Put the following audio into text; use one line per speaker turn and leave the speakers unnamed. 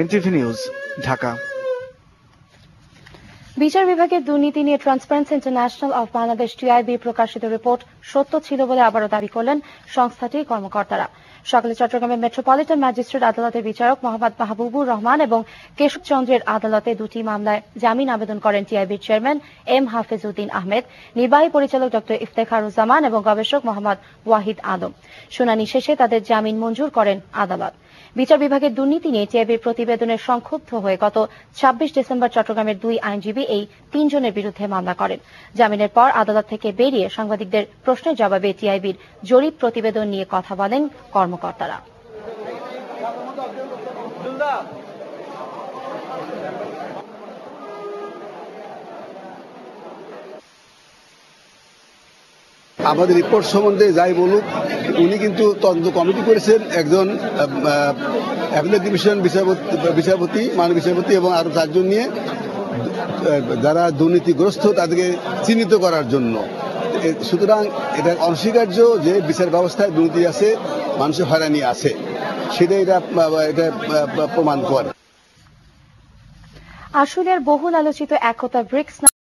NTV news, Dhaka.
বিচার বিভাগের দুর্নীতি নিয়ে transparency international of Bangladesh TIB প্রকাশিত রিপোর্ট সত্য ছিল বলে আবারও দাবি করলেন সংস্থাটির কর্মকর্তারা। সকালে চট্টগ্রামের মেট্রোপলিটন ম্যাজিস্ট্রেট আদালতের বিচারক মোহাম্মদ মাহবুবুর রহমান এবং কেশব চন্দ্রের আদালতে দুটি মামলায় জামিন আবেদন করেন টিআইবির চেয়ারম্যান এম হাফেজ উদ্দিন আহমেদ, নির্বাহী পরিচালক ডক্টর ইফতেখারুজ্জামান এবং গবেষক মোহাম্মদ ওয়াহিদ আদম। শুনানি শেষে তাদের জামিন মঞ্জুর করেন আদালত। বিচার বিভাগের দুর্নীতি নিয়ে টিআইবির প্রতিবেদনের সংক্ষুব্ধ হয়ে গত ২৬ ডিসেম্বর চট্টগ্রামের দুই আইনজীবী এই তিনজনের বিরুদ্ধে মামলা করেন। জামিনের পর আদালত থেকে বেরিয়ে সাংবাদিকদের প্রশ্নের জবাবে টিআইবির জরিপ প্রতিবেদন নিয়ে কথা বলেন কর্মকর্তারা।
আমাদের রিপোর্ট সম্বন্ধে যাই বলুক, উনি কিন্তু তদন্ত কমিটি করেছেন, একজন অ্যাপিলেট ডিভিশন বিচারপতি, মাননীয় বিচারপতি এবং আরো 4 জন নিয়ে, যারা দুর্নীতিগ্রস্ত তাদেরকে চিহ্নিত করার জন্য। সুতরাং এটা অনস্বীকার্য যে বিচার ব্যবস্থায় দুর্নীতি আছে, মানুষের হয়রানি আছে, সেটা এটা প্রমাণ করে।
আশুলিয়ার বহুল আলোচিত একতা ব্রিক্স